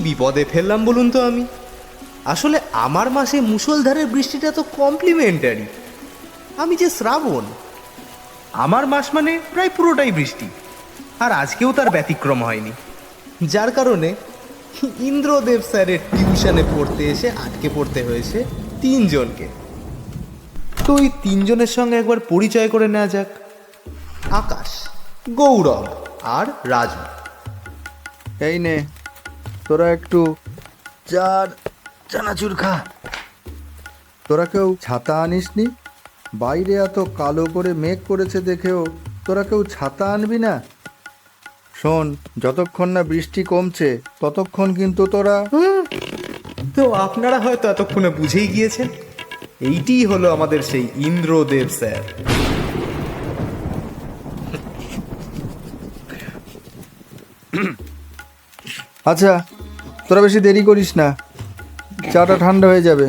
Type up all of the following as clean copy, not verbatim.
বিপদে ফেললাম বলুন তো আমি? আসলে আমার মাসে মুষলধারের বৃষ্টিটা তো কমপ্লিমেন্টারি। আমি যে শ্রাবণ, আমার মাস মানে প্রায় পুরোটাই বৃষ্টি, আর আজকেও তার ব্যতিক্রম হয়নি। যার কারণে ইন্দ্রদেব স্যারের টিউশনে পড়তে এসে আটকে পড়তে হয়েছে তিনজনকে। তো ওই তিনজনের সঙ্গে একবার পরিচয় করে নেওয়া যাক। আকাশ, গৌরব আর রাজু। এই নে, তোরা একটু চানাচুর খা। তোরা কেউ ছাতা আনিসনি? বাইরে এত কালো করে মেঘ করেছে দেখেও তোরা কেউ ছাতা আনবি না? শোন, যতক্ষণ না বৃষ্টি কমছে ততক্ষণ কিন্তু তোরা... তো আপনারা হয়তো এতক্ষণে বুঝেই গিয়েছেন, এইটিই হলো আমাদের সেই ইন্দ্রদেব স্যার। আচ্ছা, তোরা বেশি দেরি করিস না, চাটা ঠান্ডা হয়ে যাবে।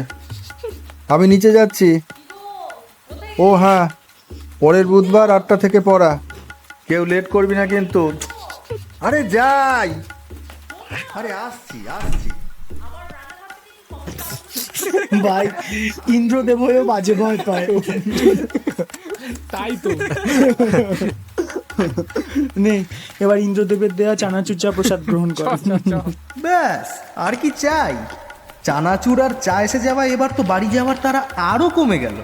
আমি নিচে যাচ্ছি। ও হ্যাঁ, পরের বুধবার 8টা থেকে পড়া। কেউ লেট করবি না কিন্তু। আরে যাই, আরে আসছি। ভাই, ইন্দ্রদেব হয়েও বাজে ভয় পায়। তাই তো। নে, এবার ইন্দ্রদেবের দেয়া চানাচুর চা প্রসাদ গ্রহণ কর। ব্যাস, আর কি চাই? চানাচুর আর চা এসে যাওয়া, এবার তো বাড়ি যাওয়ার তারা আরও কমে গেল।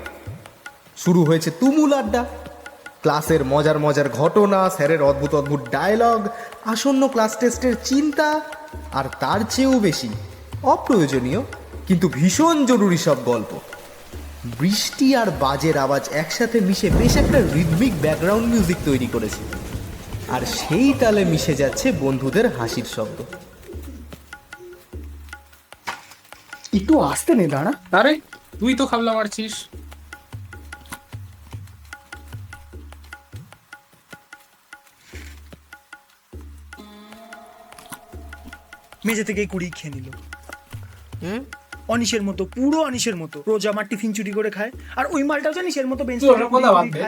শুরু হয়েছে তুমুল আড্ডা, ক্লাসের মজার মজার ঘটনা, স্যারের অদ্ভুত অদ্ভুত ডায়লগ, আসন্ন ক্লাস টেস্টের চিন্তা, আর তার চেয়েও বেশি অপ্রয়োজনীয় কিন্তু ভীষণ জরুরি সব গল্প। বৃষ্টি আর বাজের আওয়াজ একসাথে মিশে বেশ একটা রিদমিক ব্যাকগ্রাউন্ড মিউজিক তৈরি করেছে, আর সেই তালে মিশে যাচ্ছে বন্ধুদের হাসির শব্দ। একটু আসতে নে, দাঁড়া। আরে তুই তো খাবলা মারছিস। মেঝে থেকে কুড়ি খেয়ে নিল। অনিশের মতো, পুরো অনিশের মতো রোজ আমার টিফিন চুরি করে খায়, আর ওই মালটাও জানিস এর মতো বেঞ্চ তুই ওসব কথা বাদ দে।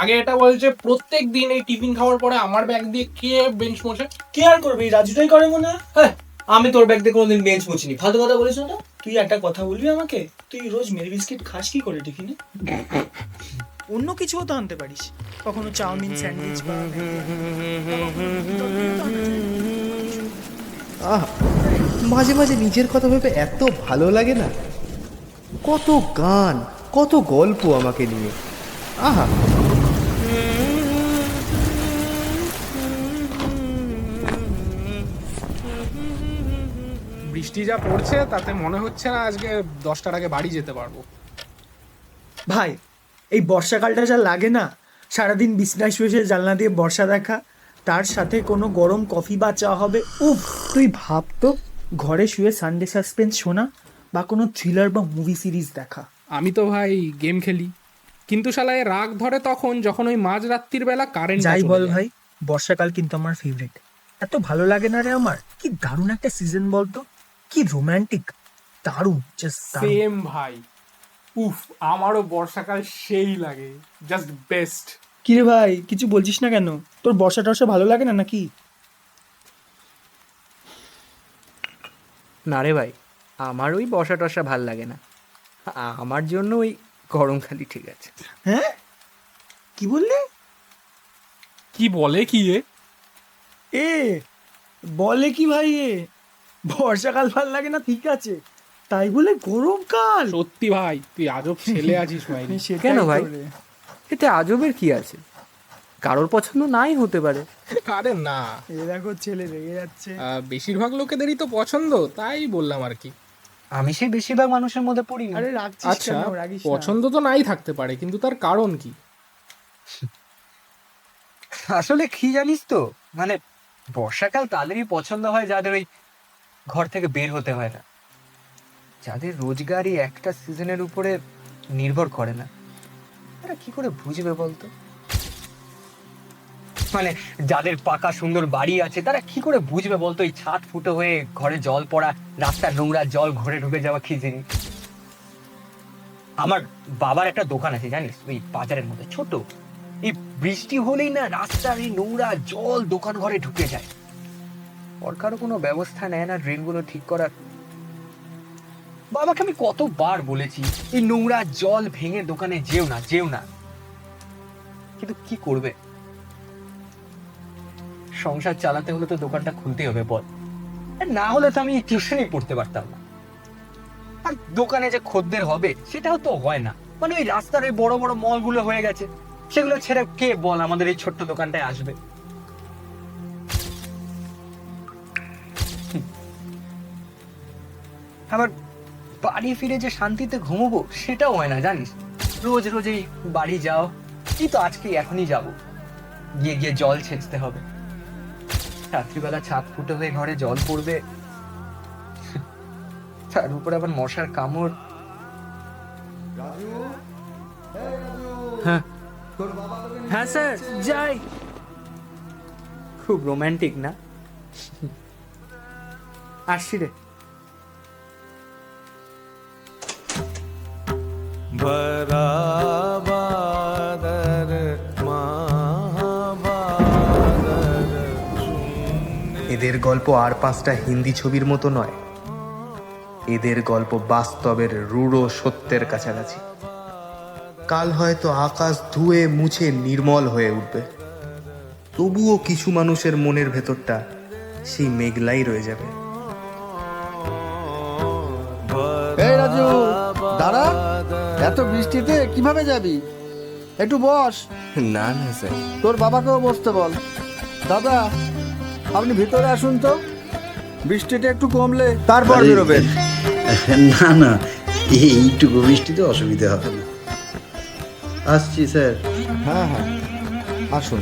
আগে এটা বলছে প্রত্যেক দিন এই টিফিন খাওয়ার পরে আমার ব্যাগ দিয়ে কে বেঞ্চ মোছে? কে আর করবে? এই রাজুটাই করে মনে হয়। হ্যাঁ, আমি তোর ব্যাগ দিয়ে কোনোদিন বেঞ্চ মুছিনি। ফালতু কথা বলিস না তো। তুই একটা কথা বলবি আমাকে? তুই রোজ মেরি বিস্কিট খাস কি করে টিফিনে? অন্য কিছুও তো আনতে পারিস, কখনো চাউমিন, স্যান্ডউইচ বা আহ, মাঝে মাঝে নিজের কথা ভেবে এত ভালো লাগে না। কত গান, কত গল্প আমাকে নিয়ে। আহা, বৃষ্টি যা পড়ছে তাতে মনে হচ্ছে না আজকে 10টার আগে বাড়ি যেতে পারবো। ভাই, এই বর্ষাকালটা যা লাগে না, সারাদিন বিছনায় শুয়ে শুয়ে জানলা দিয়ে বর্ষা দেখা, তার সাথে কোনো গরম কফি বা চা হবে। উফ, তুই ভাব তো, ঘরে শুয়ে সানডে সাসপেন্স শোনা বা কোনো থ্রিলার বা মুভি সিরিজ দেখা। আমি তো ভাই গেম খেলি, কিন্তু শালা এ রাগ ধরে তখন যখন ওই মাঝ রাত্রির বেলা কারেন্ট যাই বল ভাই, বর্ষাকাল কিন্তু আমার ফেভারিট। এত ভালো লাগে না রে আমার। কি দারুণ একটা সিজন বলতো, কি রোমান্টিক, দারুণ, জাস্ট সেম ভাই। উফ, আমারও বর্ষাকাল সেই লাগে, জাস্ট বেস্ট। কি রে ভাই, কিছু বলছিস না কেন? তোর বর্ষা টর্ষা ভালো লাগে না নাকি? না রে ভাই, আমার ওই বর্ষা টর্ষা ভাল লাগে না। আমার জন্য ওই গরমকালই ঠিক আছে। হ্যাঁ, কি বললি? কি বলে কি এ বলে কি ভাই? বর্ষাকাল ভাল লাগে না ঠিক আছে, তাই বলে গরমকাল? সত্যি ভাই, তুই আজব ছেলে আছিস ভাই। সেটাই কেন ভাই? তো রে। এতে আজবের কি আছে? কারোর পছন্দ নাই হতে পারে। আরে না, এ দেখো ছেলে রেগে যাচ্ছে। বেশিরভাগ লোকেদেরই তো পছন্দ, তাই বললাম আর কি। আমি সেই বেশিরভাগ মানুষের মধ্যে পড়ি না। আরে রাখছিস আচ্ছা, কেন? রাগিস না। পছন্দ তো নাই থাকতে পারে, কিন্তু তার কারণ কি? আসলে কি জানিস তো, মানে বর্ষাকাল তাদেরই পছন্দ হয় যাদের ওই ঘর থেকে বের হতে হয় না, যাদের রোজগারই একটা সিজনের উপরে নির্ভর করে না। তারা কি করে বুঝবে বলতো? মানে যাদের পাকা সুন্দর বাড়ি আছে তারা কি করে বুঝবে বলতো এই ছাদ ফুটো হয়ে ঘরে জল পড়া, রাস্তার নোংরা জল ঘরে ঢুকে যাওয়া কি জিনিস? আমার বাবার একটা দোকান আছে জানিস, ওই বাজারের মধ্যে ছোট। এই বৃষ্টি হলেই না রাস্তার এই নোংরা জল দোকান ঘরে ঢুকে যায়। সরকারও কোনো ব্যবস্থা নেয় না ড্রেনগুলো ঠিক করার। বাবাকে আমি কতবার বলেছি এই নোংরা জল ভেঙে দোকানে যেও না, যেও না, কিন্তু কি করবে? সংসার চালাতে হলে তো দোকানটা খুলতেই হবে বল, আর না হলে তো আমি টিউশনই পড়তে পারতাম না। আর দোকানে যে খদ্দের হবে সেটাও তো হয় না, মানে ওই রাস্তার ওই বড় বড় মলগুলো হয়ে গেছে, সেগুলো ছেড়ে কে বল আমাদের এই ছোট্ট দোকানটায় আসবে? আবার বাড়ি ফিরে যে শান্তিতে ঘুমোবো সেটাও হয় না জানিস। রোজ রোজ এই বাড়ি যাও, এই তো আজকে এখনই যাব, গিয়ে গিয়ে জল ছেঁচতে হবে, রাত্রিবেলা ছাদ ফুটো হয়ে ঘরে জল পড়বে, তার উপর আবার মশার কামড়। হ্যাঁ স্যার যাই। খুব রোমান্টিক না? আসছি রে। এদের গল্প আর 5টা হিন্দি ছবির মতো নয়, এদের গল্প বাস্তবের রূঢ় সত্যের কাছাকাছি। কাল হয়তো আকাশ ধুয়ে মুছে নির্মল হয়ে উঠবে, তবুও কিছু মানুষের মনের ভেতরটা সেই মেঘলাই রয়ে যাবে। এই রাজু, দাঁড়া, এত বৃষ্টিতে কিভাবে যাবি? একটু বস। না না স্যার, তোর বাবাকেও বসতে বল। দাদা, আপনি ভিতরে আসুন তো, বৃষ্টিটা একটু কমলে তারপর আরে, বেরোবেন। না না, এইটুকু বৃষ্টিতে অসুবিধা হবে না। আসছি স্যার। হ্যাঁ হ্যাঁ, আসুন।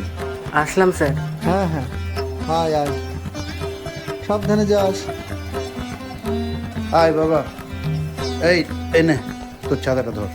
আসলাম স্যার। হ্যাঁ হ্যাঁ, আয় আয়, সাবধানে যাস। আয় বাবা, এই এই নে তোর চাঁদাটা ধর।